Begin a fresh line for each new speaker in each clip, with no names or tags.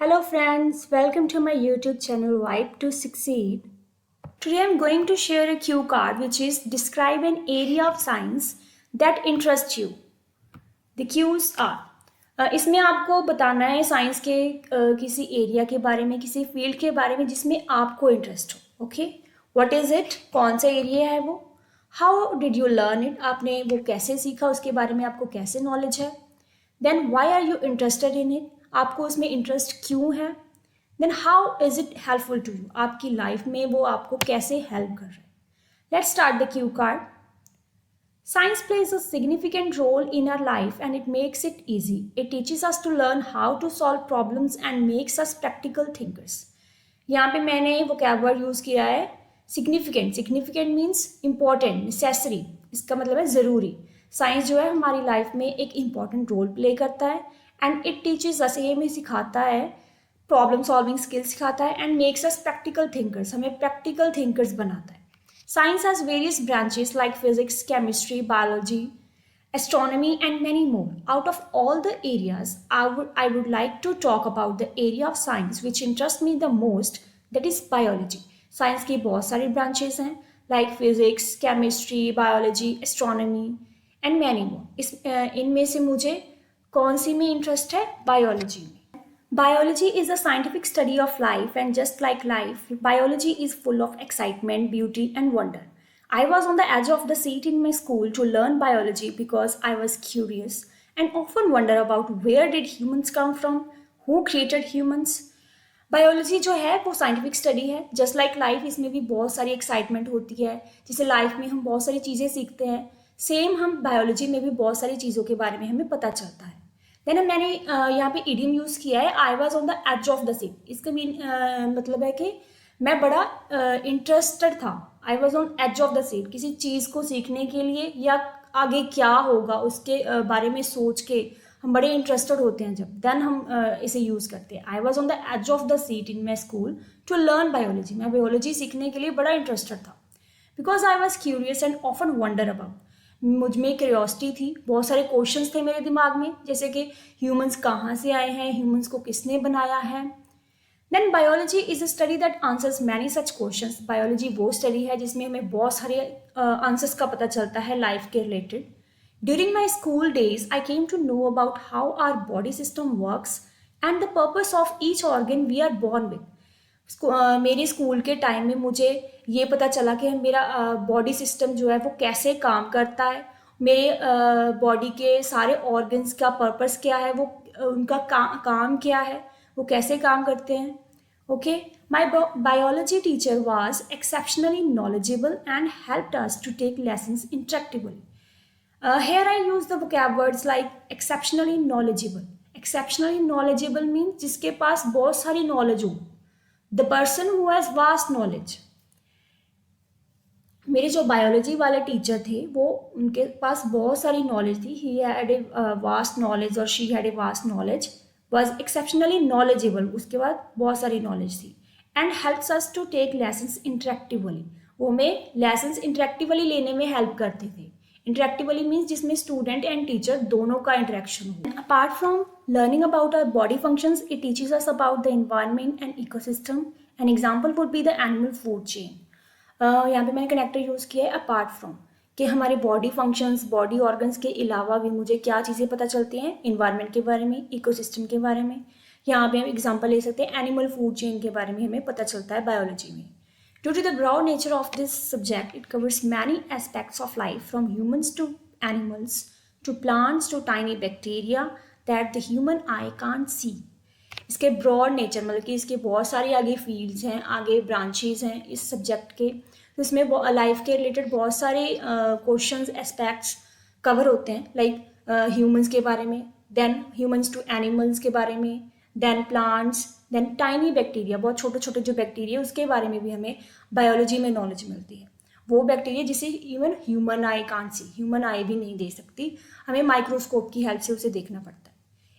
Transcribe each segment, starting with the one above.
Hello friends, welcome to my YouTube channel Vibe to Succeed. Today I'm going to share a cue card which is describe an area of science that interests you. The cues are इसमें आपको बताना है science के किसी area के बारे में किसी फील्ड के बारे में जिसमें आपको इंटरेस्ट हो. ओके, व्हाट इज इट, कौन सा एरिया है वो, how did you learn it, आपने वो कैसे सीखा, उसके बारे में आपको कैसे नॉलेज है. Then why are you interested in it, आपको उसमें इंटरेस्ट क्यों है. Then how is it helpful to you, आपकी लाइफ में वो आपको कैसे हेल्प कर रहा है. Let's start the cue card. Science plays a significant role in our life and it makes it easy. It teaches us to learn how to solve problems and makes us practical thinkers. यहाँ पे मैंने vocab word use किया है significant. Significant means important, necessary. इसका मतलब है ज़रूरी. Science जो है हमारी लाइफ में एक important role play करता है and it teaches us, ये हमें सिखाता है, प्रॉब्लम सॉल्विंग स्किल्स सिखाता है and makes us practical thinkers, हमें practical thinkers बनाता है. Science has various branches like physics, chemistry, biology, astronomy, and many more. Out of all the areas, I would like to talk about the area of science which interests me the most, that is biology. Science की बहुत सारी branches हैं like physics, chemistry, biology, astronomy, and many more. इनमें से मुझे कौन सी में interest है? बायोलॉजी में. Biology is a scientific study of life, and just like life, biology is full of excitement, beauty, and wonder. I was on the edge of the seat in my school to learn biology because I was curious and often wonder about where did humans come from, who created humans. Biology जो है वो scientific study है. Just like life, इसमें भी बहुत सारी excitement होती है. जैसे लाइफ में हम बहुत सारी चीज़ें सीखते हैं, सेम हम बायोलॉजी में भी बहुत सारी चीज़ों के बारे में हमें पता चलता है. देन मैंने यहाँ पे इडियम यूज़ किया है, I was on the edge of the seat. इसका मतलब है कि मैं बड़ा इंटरेस्टेड था. I was on edge of the seat, किसी चीज़ को सीखने के लिए या आगे क्या होगा उसके बारे में सोच के हम बड़े इंटरेस्टेड होते हैं जब, देन हम इसे यूज़ करते हैं. I was on the edge of the seat in my school to learn biology. मैं बायोलॉजी सीखने के लिए बड़ा इंटरेस्टेड था because I was curious and often wonder about. मुझ में क्यूरियोसिटी थी, बहुत सारे क्वेश्चंस थे मेरे दिमाग में, जैसे कि ह्यूमंस कहाँ से आए हैं, ह्यूमंस को किसने बनाया है. Then biology is a study that answers many such questions. Biology वो स्टडी है जिसमें हमें बहुत सारे आंसर्स का पता चलता है लाइफ के related. During my school days I came to know about how our body system works and the purpose of each organ we are born with. मेरे स्कूल के टाइम में मुझे ये पता चला कि मेरा बॉडी सिस्टम जो है वो कैसे काम करता है, मेरे बॉडी के सारे ऑर्गन्स का पर्पस क्या है, वो उनका काम क्या है, वो कैसे काम करते हैं. Okay, my biology teacher was exceptionally knowledgeable and helped us to take lessons interactively. Here I use the vocab words like exceptionally knowledgeable. Exceptionally knowledgeable means जिसके पास बहुत सारी नॉलेज हो, the person who has vast knowledge. मेरे जो biology वाले teacher थे वो, उनके पास बहुत सारी नॉलेज थी. He had a vast knowledge और she had a vast knowledge, was exceptionally knowledgeable, उसके बाद बहुत सारी नॉलेज थी. And helps us to take lessons interactively. वो हमें लेसन्स इंटरेक्टिवली लेने में हेल्प करते थे. इंटरेक्टिवली मीन्स जिसमें स्टूडेंट एंड टीचर दोनों का इंटरेक्शन हो. Apart from learning about our body functions, it teaches us about the environment and ecosystem. An example would be the animal food chain. यहाँ पे मैंने कनेक्टर यूज़ किया है apart from, कि हमारे बॉडी फंक्शंस, बॉडी ऑर्गन्स के अलावा भी मुझे क्या चीज़ें पता चलती हैं, इन्वायरमेंट के बारे में, इकोसिस्टम के बारे में. यहाँ पे हम एग्जांपल ले सकते हैं, एनिमल फूड चेन के बारे में हमें पता चलता है बायोलॉजी में. Due to the broad nature of this subject, it covers many aspects of life from humans to animals to plants to tiny bacteria that the human eye can't see. इसके broad nature मतलब कि इसके बहुत सारी आगे fields हैं, आगे branches हैं इस सब्जेक्ट के. तो इसमें लाइफ के रिलेटेड बहुत सारे क्वेश्चंस, एस्पेक्ट्स कवर होते हैं, लाइक ह्यूमंस के बारे में, देन ह्यूमंस टू एनिमल्स के बारे में, then plants, then tiny bacteria, बहुत छोटे छोटे जो बैक्टीरिया, उसके बारे में भी हमें बायोलॉजी में नॉलेज मिलती है. वो बैक्टीरिया जिसे even human I can't see, human आई भी नहीं दे सकती, हमें माइक्रोस्कोप की हेल्प से उसे देखना पड़ता है.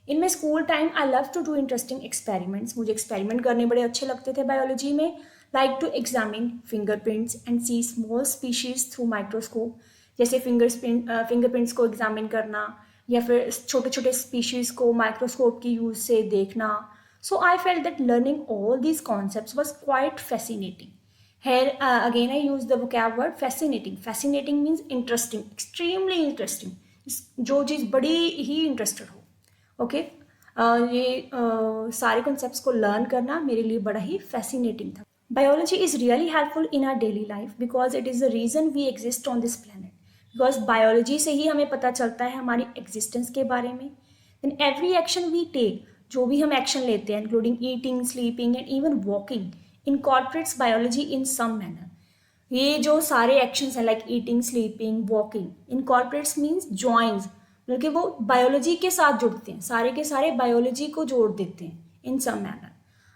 In my school time I love to do interesting experiments. मुझे एक्सपेरिमेंट करने बड़े अच्छे लगते थे बायोलॉजी में, like to examine fingerprints and see small species through microscope. जैसे फिंगरप्रिंट्स को एग्जामिन करना या फिर छोटे छोटे स्पीशीज़ को माइक्रोस्कोप की यूज़ से देखना, So I felt that learning all these concepts was quite fascinating. Here again I use the vocab word fascinating. Fascinating means interesting, extremely interesting. जो चीज़ बड़ी ही इंटरेस्टेड हो. ओके सारे कॉन्सेप्ट्स को लर्न करना मेरे लिए बड़ा ही फैसिनेटिंग था. Biology is really helpful in our daily life because it is the reason we exist on this planet. Because biology से ही हमें पता चलता है हमारी existence के बारे में. Then every action we take, जो भी हम action लेते हैं, including eating, sleeping and even walking, incorporates biology in some manner. ये जो सारे actions हैं like eating, sleeping, walking, incorporates means joins, बल्कि वो biology के साथ जुड़ते हैं, सारे के सारे biology को जोड़ देते हैं in some manner.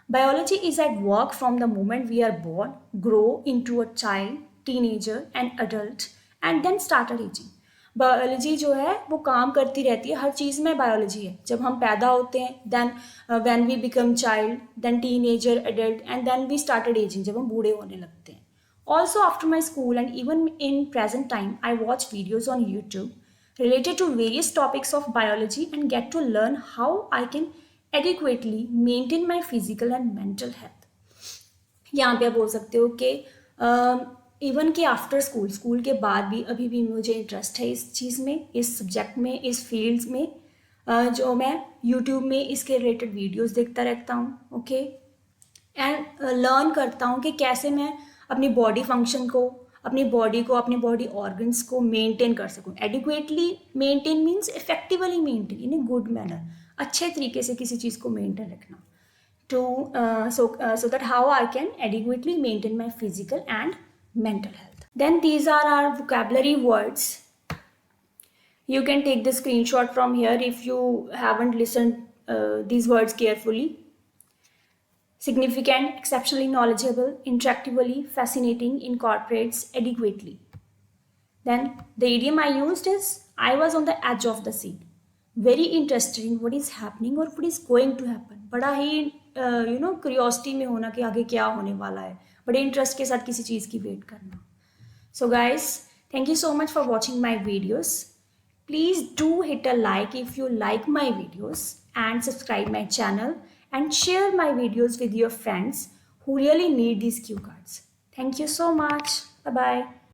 Biology is at work from the moment we are born, grow into a child, teenager and adult and then started aging. Biology जो है वो काम करती रहती है, हर चीज़ में बायोलॉजी है. जब हम पैदा होते हैं then when we become child, then teenager, adult and then we started ageing, जब हम बूढ़े होने लगते हैं. Also after my school and even in present time, I watch videos on YouTube related to various topics of biology and get to learn how I can adequately maintain my physical and mental health. यहाँ पे आप बोल सकते हो कि even कि after school, school के बाद भी अभी भी मुझे इंटरेस्ट है इस चीज़ में, इस सब्जेक्ट में, इस फील्ड्स में, जो मैं यूट्यूब में इसके रिलेटेड वीडियोस देखता रहता हूँ. ओके एंड लर्न करता हूँ कि कैसे मैं अपनी बॉडी फंक्शन को, अपनी बॉडी को, अपने बॉडी ऑर्गन्स को मेंटेन कर सकूँ. Adequately maintain means effectively maintain in a good manner, अच्छे तरीके से किसी चीज़ को मेंटेन रखना. To so that how I can adequately maintain my physical and mental health. Then these are our vocabulary words. You can take the screenshot from here if you haven't listened these words carefully. Significant, exceptionally knowledgeable, interactively, fascinating, incorporates, adequately. Then the idiom I used is I was on the edge of the seat. Very interested in what is happening or what is going to happen. बड़ा ही curiosity में होना कि आगे क्या होने वाला है, बड़े इंटरेस्ट के साथ किसी चीज़ की वेट करना. So guys, thank you so much for watching my videos. Please do hit a like if you like my videos and subscribe my channel and share my videos with your friends who really need these cue cards. Thank you so much. Bye bye.